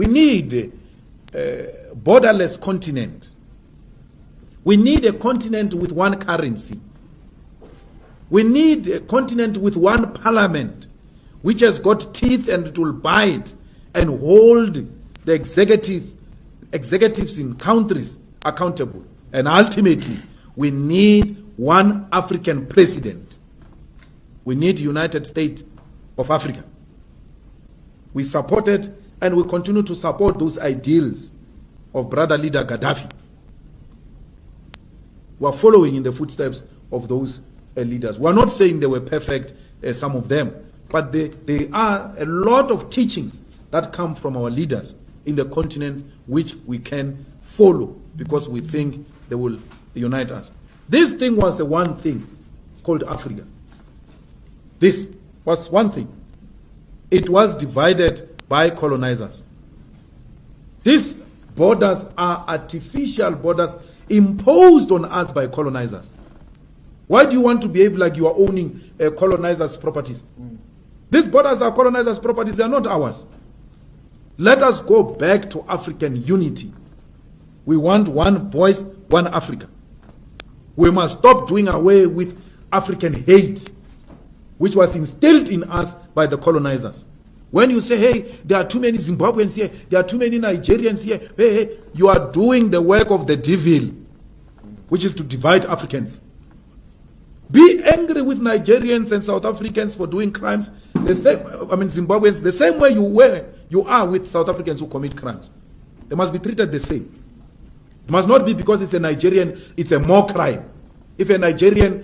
We need a borderless continent. We need a continent with one currency. We need a continent with one parliament, which has got teeth and it will bite and hold the executives in countries accountable. And ultimately, we need one African president. We need United States of Africa. We supported and we continue to support those ideals of brother leader Gaddafi. We are following in the footsteps of those leaders. We are not saying they were perfect, some of them, but there are a lot of teachings that come from our leaders in the continent which we can follow because we think they will unite us. This thing was the one thing called Africa. This was one thing. It was divided by colonizers. These borders are artificial borders imposed on us by colonizers. Why do you want to behave like you are owning colonizers' properties? These borders are colonizers' properties, they are not ours. Let us go back to African unity. We want one voice, one Africa. We must stop doing away with African hate, which was instilled in us by the colonizers. When you say, hey, there are too many Zimbabweans here, there are too many Nigerians here, hey, you are doing the work of the devil, which is to divide Africans. Be angry with Nigerians and South Africans for doing crimes, the same, Zimbabweans, the same way you are with South Africans who commit crimes. They must be treated the same. It must not be because it's a Nigerian, it's a more crime. If a Nigerian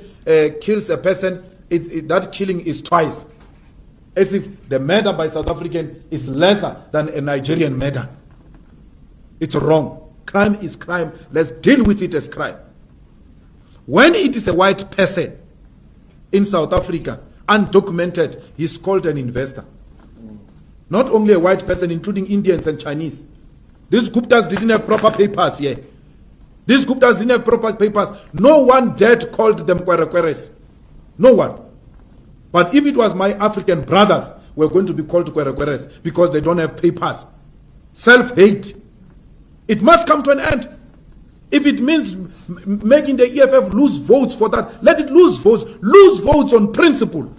kills a person, that killing is twice. As if the murder by South African is lesser than a Nigerian murder. It's wrong. Crime is crime. Let's deal with it as crime. When it is a white person in South Africa, undocumented, he's called an investor. Not only a white person, including Indians and Chinese. These Guptas didn't have proper papers here. These Guptas didn't have proper papers. No one dared called them Kwerekweres. No one. But if it was my African brothers, we're going to be called Kwerekweres because they don't have papers. Self-hate. It must come to an end. If it means making the EFF lose votes for that, let it lose votes. Lose votes on principle.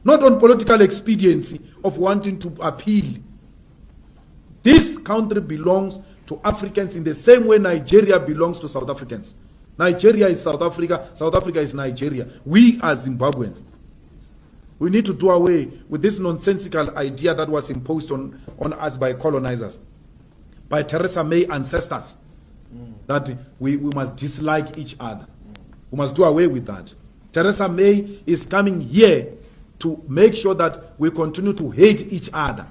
Not on political expediency of wanting to appeal. This country belongs to Africans in the same way Nigeria belongs to South Africans. Nigeria is South Africa, South Africa is Nigeria. We are Zimbabweans. We need to do away with this nonsensical idea that was imposed on us by colonizers, by Theresa May ancestors, that we must dislike each other. We must do away with that. Theresa May is coming here to make sure that we continue to hate each other.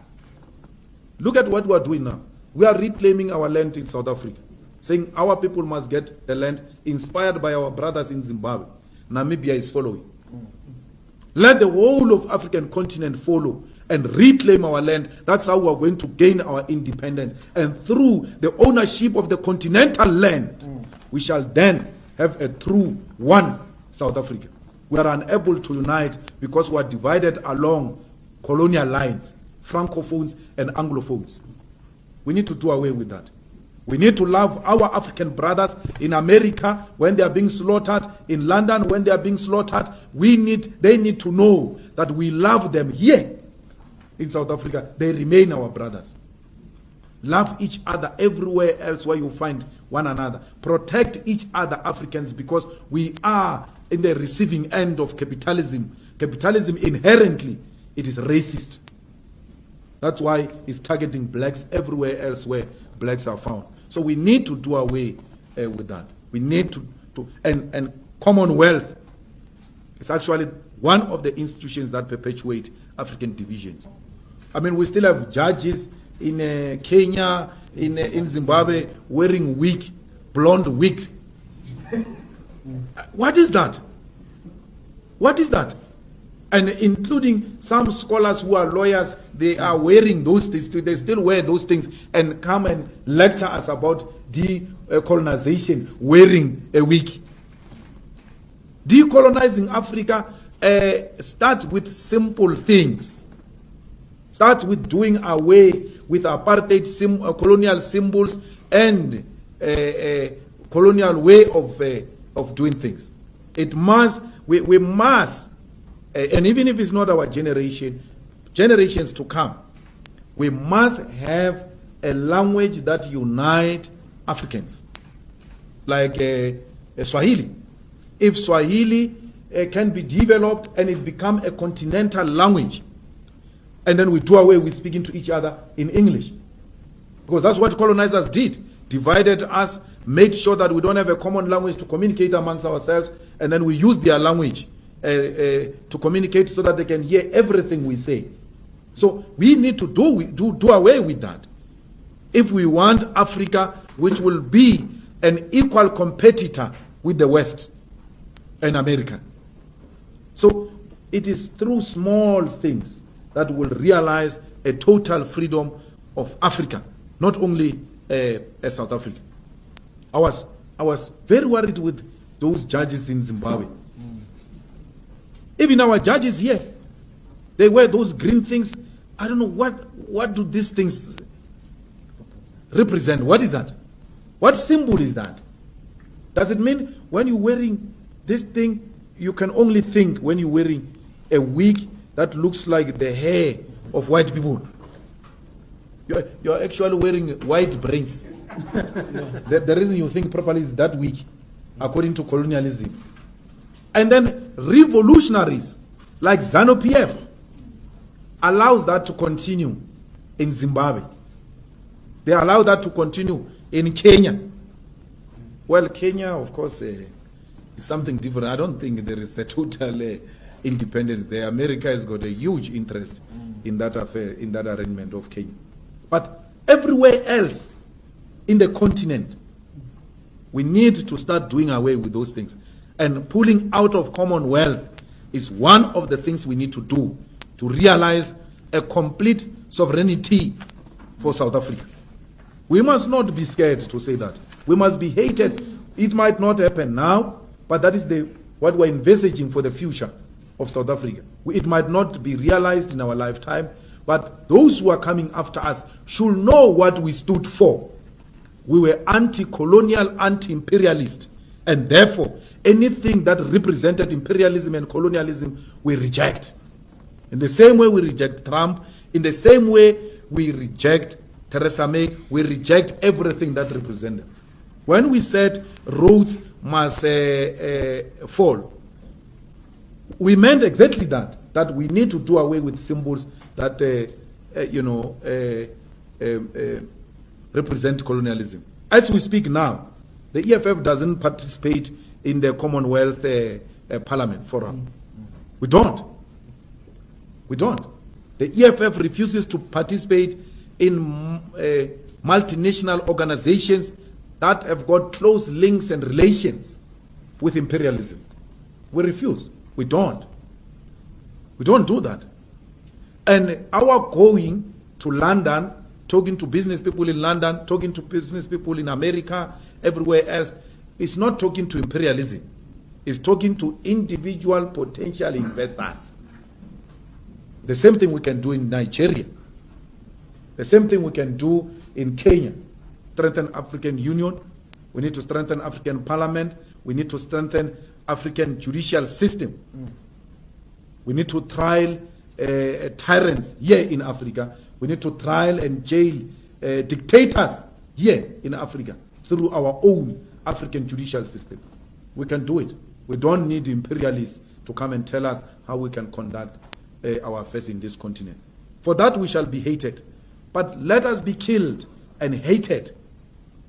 Look at what we are doing now. We are reclaiming our land in South Africa, saying our people must get the land inspired by our brothers in Zimbabwe. Namibia is following. Let the whole of African continent follow and reclaim our land. That's how we are going to gain our independence. And through the ownership of the continental land, we shall then have a true one South Africa. We are unable to unite because we are divided along colonial lines, Francophones and Anglophones. We need to do away with that. We need to love our African brothers in America when they are being slaughtered, in London when they are being slaughtered. They need to know that we love them here in South Africa. They remain our brothers. Love each other everywhere else where you find one another. Protect each other, Africans, because we are in the receiving end of capitalism. Capitalism inherently, it is racist. That's why it's targeting blacks everywhere else where blacks are found. So we need to do away with that. We need and Commonwealth is actually one of the institutions that perpetuate African divisions. I mean, we still have judges in Kenya, in Zimbabwe, wearing blonde wigs. What is that? What is that? And including some scholars who are lawyers, they are wearing those things. They still wear those things and come and lecture us about decolonization, wearing a wig. Decolonizing Africa starts with simple things. Starts with doing away with apartheid colonial symbols and colonial way of doing things. It must, we must, and even if it's not our generation, generations to come, we must have a language that unites Africans, like Swahili. If Swahili can be developed and it become a continental language, and then we do away with speaking to each other in English. Because that's what colonizers did. Divided us, made sure that we don't have a common language to communicate amongst ourselves, and then we use their language to communicate so that they can hear everything we say. So we need to do away with that. If we want Africa, which will be an equal competitor with the West and America. So it is through small things that will realize a total freedom of Africa, not only South Africa. I was very worried with those judges in Zimbabwe. Even our judges here, they wear those green things. I don't know what do these things represent. What is that? What symbol is that? Does it mean when you're wearing this thing, you can only think when you're wearing a wig that looks like the hair of white people? You're actually wearing white brains. The reason you think properly is that weak, according to colonialism. And then revolutionaries like ZANU-PF allows that to continue in Zimbabwe. They allow that to continue in Kenya. Well, Kenya, of course, is something different. I don't think there is a total independence there. America has got a huge interest in that affair, in that arrangement of Kenya. But everywhere else in the continent, we need to start doing away with those things. And pulling out of Commonwealth is one of the things we need to do to realize a complete sovereignty for South Africa. We must not be scared to say that. We must be hated. It might not happen now, but that is what we're envisaging for the future of South Africa. It might not be realized in our lifetime, but those who are coming after us should know what we stood for. We were anti-colonial, anti-imperialist, and therefore anything that represented imperialism and colonialism we reject. In the same way we reject Trump, in the same way we reject Theresa May, we reject everything that represented. When we said roads must fall, we meant exactly that we need to do away with symbols that represent colonialism. As we speak now, the EFF doesn't participate in the Commonwealth Parliament Forum. We don't. The EFF refuses to participate in multinational organizations that have got close links and relations with imperialism. We refuse. We don't do that. And our going to London, talking to business people in London, talking to business people in America, everywhere else, is not talking to imperialism. It's talking to individual potential investors. The same thing we can do in Nigeria. The same thing we can do in Kenya. Strengthen African Union. We need to strengthen African Parliament. We need to strengthen African judicial system. We need to trial tyrants here in Africa. We need to trial and jail dictators here in Africa through our own African judicial system. We can do it. We don't need imperialists to come and tell us how we can conduct our affairs in this continent. For that we shall be hated. But let us be killed and hated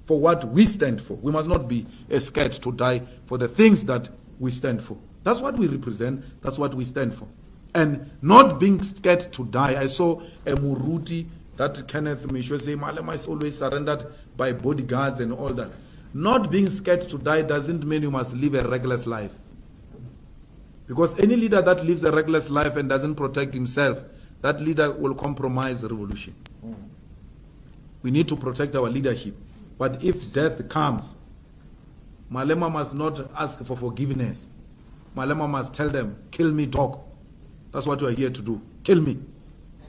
for what we stand for. We must not be scared to die for the things that we stand for. That's what we represent. That's what we stand for. And not being scared to die. I saw a Muruti that Kenneth Mishwe say, Malema is always surrendered by bodyguards and all that. Not being scared to die doesn't mean you must live a reckless life. Because any leader that lives a reckless life and doesn't protect himself, that leader will compromise the revolution. We need to protect our leadership. But if death comes, Malema must not ask for forgiveness. Malema must tell them, kill me, dog. That's what we are here to do. Kill me.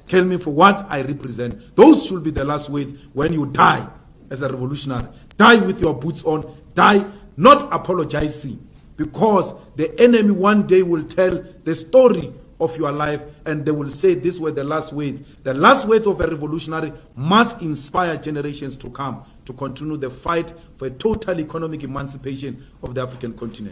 kill me for what I represent. Those should be the last words when you die as a revolutionary. Die with your boots on. Die not apologizing, because the enemy one day will tell the story of your life and they will say these were the last words. The last words of a revolutionary must inspire generations to come to continue the fight for a total economic emancipation of the African continent.